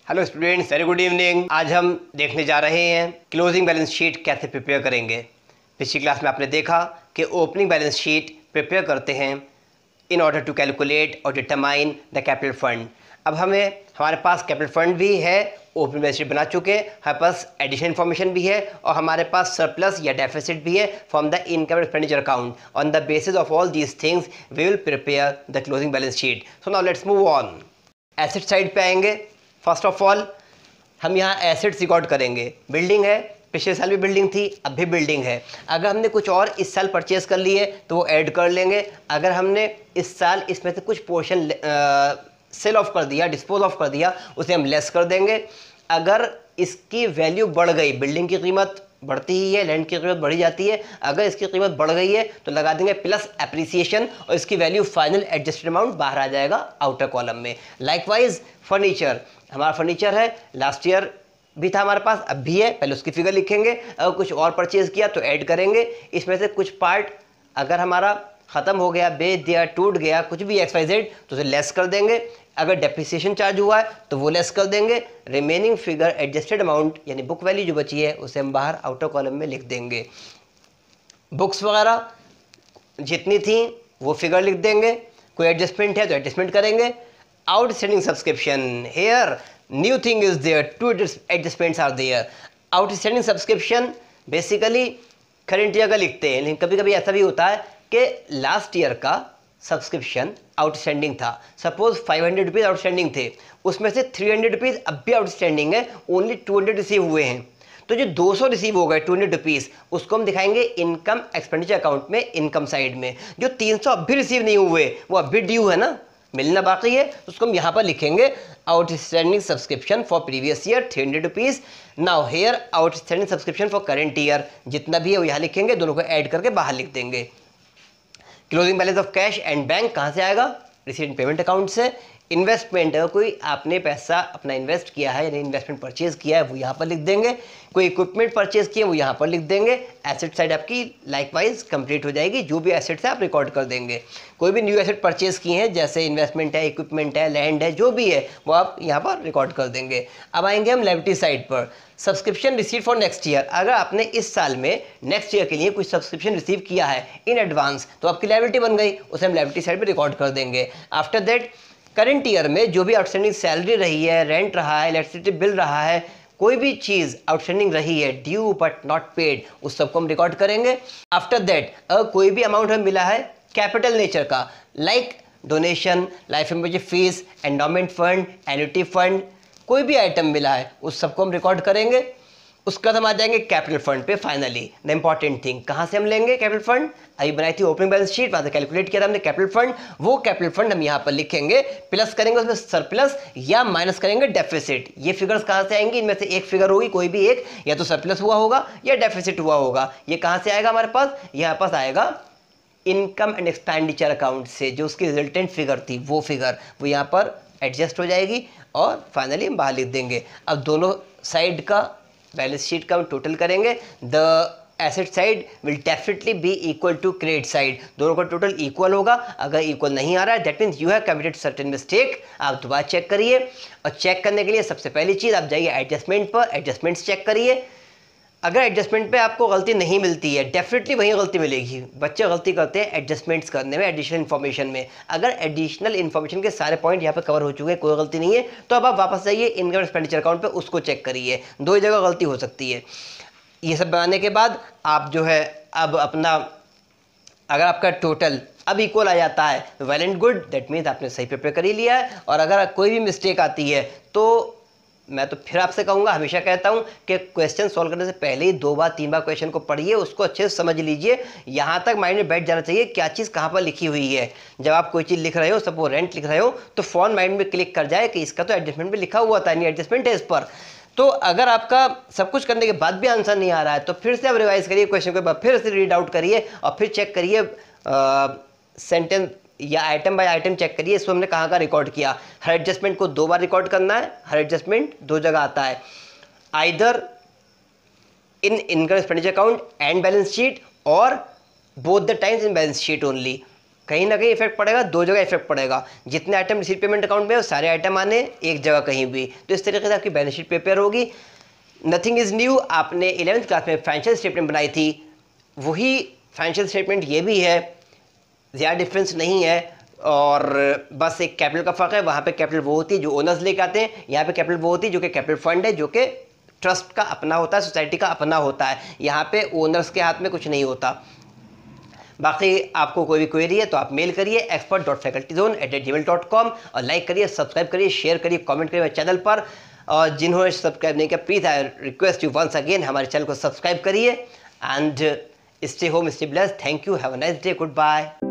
Hello students, very good evening. आज हम देखने जा रहे हैं क्लोजिंग बैलेंस शीट कैसे प्रिपेयर करेंगे। पिछली क्लास में आपने देखा कि ओपनिंग बैलेंस शीट प्रिपेयर करते हैं इन ऑर्डर टू कैलकुलेट और डिटरमाइन द कैपिटल फंड। अब हमारे पास कैपिटल फंड भी है, ओपनिंग बैलेंस शीट बना चुके हैं, हमारे पास एडिशनल इन्फॉर्मेशन भी है और हमारे पास सरप्लस या डेफिसिट भी है from the income and expenditure account. On the basis of all these things we will prepare the closing balance sheet. So now let's move on. Asset side पे आएंगे। First of all हम यहाँ assets record करेंगे। Building है, पिछले साल भी building थी, अब भी बिल्डिंग है। अगर हमने कुछ और इस साल परचेज कर लिए तो वो ऐड कर लेंगे। अगर हमने इस साल इसमें से कुछ पोर्शन सेल ऑफ कर दिया, डिस्पोज ऑफ कर दिया, उसे हम लेस कर देंगे। अगर इसकी वैल्यू बढ़ गई, बिल्डिंग की कीमत बढ़ती ही है, लैंड की कीमत बढ़ी जाती है, अगर इसकी कीमत बढ़ गई है तो लगा देंगे प्लस एप्रिसिएशन और इसकी वैल्यू फाइनल एडजस्टेड अमाउंट बाहर आ जाएगा आउटर कॉलम में। लाइकवाइज फर्नीचर, हमारा फर्नीचर है, लास्ट ईयर भी था हमारे पास, अब भी है, पहले उसकी फिगर लिखेंगे। अगर कुछ और परचेज किया तो ऐड करेंगे। इसमें से कुछ पार्ट अगर हमारा ख़त्म हो गया, बेच दिया, टूट गया, कुछ भी XYZ, तो उसे लेस कर देंगे। अगर डेप्रिसिएशन चार्ज हुआ है तो वो लेस कर देंगे। रिमेनिंग फिगर एडजस्टेड अमाउंट यानी बुक वैल्यू जो बची है उसे हम बाहर आउटर कॉलम में लिख देंगे। बुक्स वगैरह जितनी थी वो फिगर लिख देंगे। कोई एडजस्टमेंट है तो एडजस्टमेंट करेंगे। Outstanding subscription, here new thing is there, two adjustments are there. Outstanding subscription basically current year का लिखते हैं, लेकिन कभी कभी ऐसा भी होता है कि लास्ट ईयर का सब्सक्रिप्शन आउटस्टैंडिंग था। सपोज 500 रुपीज़ आउटस्टैंडिंग थे, उसमें से 300 रुपीज़ अब भी आउटस्टैंडिंग है, ओनली 200 रिसीव हुए हैं। तो जो 200 रिसीव हो गए 200 रुपीज़, उसको हम दिखाएंगे इनकम एक्सपेंडिचर अकाउंट में, इनकम साइड में। जो 300 अब भी रिसीव नहीं हुए वो अब भी ड्यू है ना, मिलना बाकी है, उसको हम यहाँ पर लिखेंगे outstanding subscription for previous year 300 rupees. Now here outstanding subscription for current year, जितना भी है वो यहाँ लिखेंगे, दोनों को ऐड करके बाहर लिख देंगे। Closing balance of cash and bank कहाँ से आएगा? रिसीव्ड पेमेंट अकाउंट से। इन्वेस्टमेंट है, कोई आपने पैसा अपना इन्वेस्ट किया है यानी इन्वेस्टमेंट परचेज किया है वो यहाँ पर लिख देंगे। कोई इक्विपमेंट परचेज किए वो यहाँ पर लिख देंगे। एसेट साइड आपकी लाइकवाइज कंप्लीट हो जाएगी, जो भी एसेट्स है आप रिकॉर्ड कर देंगे। कोई भी न्यू एसेट परचेज किए हैं जैसे इन्वेस्टमेंट है, इक्विपमेंट है, लैंड है, जो भी है वो आप यहाँ पर रिकॉर्ड कर देंगे। अब आएंगे हम लायबिलिटी साइड पर। Subscription receive for next year, अगर आपने इस साल में नेक्स्ट ईयर के लिए कुछ सब्सक्रिप्शन रिसीव किया है इन एडवांस तो आपकी लायबिलिटी बन गई, उसे हम लायबिलिटी साइड पर रिकॉर्ड कर देंगे। आफ्टर दैट करंट ईयर में जो भी आउटस्टैंडिंग सैलरी रही है, रेंट रहा है, इलेक्ट्रिसिटी बिल रहा है, कोई भी चीज़ आउटस्टैंडिंग रही है, ड्यू बट नॉट पेड, उस सबको हम रिकॉर्ड करेंगे। आफ्टर दैट अगर कोई भी अमाउंट हमें मिला है कैपिटल नेचर का, like donation, life membership fees, endowment fund, annuity fund, कोई भी आइटम मिला है उस सबको हम रिकॉर्ड करेंगे। उसके बाद हम आ जाएंगे कैपिटल फंड पे। फाइनली द इंपॉर्टेंट थिंग, कहाँ से हम लेंगे कैपिटल फंड? अभी बनाई थी ओपनिंग बैलेंस शीट, वहाँ से कैलकुलेट किया था हमने कैपिटल फंड। वो कैपिटल फंड हम यहाँ पर लिखेंगे, प्लस करेंगे उसमें सरप्लस या माइनस करेंगे डेफिसिट। ये फिगर्स कहाँ से आएंगी? इनमें से एक फिगर होगी, कोई भी एक, या तो सरप्लस हुआ होगा या डेफिसिट हुआ होगा। ये कहाँ से आएगा हमारे पास? यहाँ पास आएगा इनकम एंड एक्सपेंडिचर अकाउंट से, जो उसकी रिजल्टेंट फिगर थी वो फिगर वो यहाँ पर एडजस्ट हो जाएगी और फाइनली हम बाहर लिख देंगे। अब दोनों साइड का बैलेंस शीट का हम टोटल करेंगे। The asset side will definitely be equal to credit side, दोनों का टोटल इक्वल होगा। अगर इक्वल नहीं आ रहा है that means you have committed certain mistake, आप दोबारा चेक करिए। और चेक करने के लिए सबसे पहली चीज़ आप जाइए एडजस्टमेंट पर, एडजस्टमेंट्स चेक करिए। अगर एडजस्टमेंट पे आपको गलती नहीं मिलती है, डेफिनेटली वहीं गलती मिलेगी। बच्चे गलती करते हैं एडजस्टमेंट्स करने में, एडिशनल इन्फॉर्मेशन में। अगर एडिशनल इन्फॉर्मेशन के सारे पॉइंट यहाँ पे कवर हो चुके हैं, कोई गलती नहीं है, तो अब आप वापस जाइए इनकम एक्सपेंडिचर अकाउंट पे, उसको चेक करिए। दो ही जगह गलती हो सकती है। ये सब बनाने के बाद आप जो है अब अपना, अगर आपका टोटल अब इक्वल आ जाता है well and good, that means आपने सही प्रिपेयर कर ही लिया है। और अगर कोई भी मिस्टेक आती है तो मैं तो फिर आपसे कहूँगा, हमेशा कहता हूँ कि क्वेश्चन सॉल्व करने से पहले ही 2 बार 3 बार क्वेश्चन को पढ़िए, उसको अच्छे से समझ लीजिए। यहाँ तक माइंड में बैठ जाना चाहिए क्या चीज़ कहाँ पर लिखी हुई है। जब आप कोई चीज़ लिख रहे हो, सपोज रेंट लिख रहे हो, तो फ़ौरन माइंड में क्लिक कर जाए कि इसका तो एडजस्टमेंट में लिखा हुआ था, नहीं एडजस्टमेंट है इस पर। तो अगर आपका सब कुछ करने के बाद भी आंसर नहीं आ रहा है तो फिर से आप रिवाइज करिए क्वेश्चन के बाद, फिर से रीड आउट करिए और फिर चेक करिए सेंटेंस या आइटम बाय आइटम चेक करिए, इसको हमने कहाँ का रिकॉर्ड किया। हर एडजस्टमेंट को 2 बार रिकॉर्ड करना है, हर एडजस्टमेंट 2 जगह आता है, either in income expenditure account and balance sheet और both the times in balance sheet only. कहीं ना कहीं इफेक्ट पड़ेगा, दो जगह इफेक्ट पड़ेगा। जितने आइटम रिसीट पेमेंट अकाउंट में वो सारे आइटम आने एक जगह कहीं भी, तो इस तरीके से आपकी बैलेंस शीट प्रिपेयर होगी। Nothing is new. आपने 11th क्लास में फाइनेंशियल स्टेटमेंट बनाई थी, वही फाइनेंशियल स्टेटमेंट ये भी है, ज़्यादा डिफरेंस नहीं है। और बस एक कैपिटल का फ़र्क है, वहाँ पे कैपिटल वो होती है जो ओनर्स लेके आते हैं, यहाँ पे कैपिटल वो होती है जो कि कैपिटल फंड है, जो कि ट्रस्ट का अपना होता है, सोसाइटी का अपना होता है। यहाँ पे ओनर्स के हाथ में कुछ नहीं होता। बाकी आपको कोई भी क्वेरी है तो आप मेल करिए expert.facultyzone@gmail.com और लाइक करिए, सब्सक्राइब करिए, शेयर करिए, कमेंट करिए मेरे चैनल पर। और जिन्होंने सब्सक्राइब नहीं किया, please I request you once again हमारे चैनल को सब्सक्राइब करिए। And stay home, stay blessed. Thank you, have a nice day, good bye.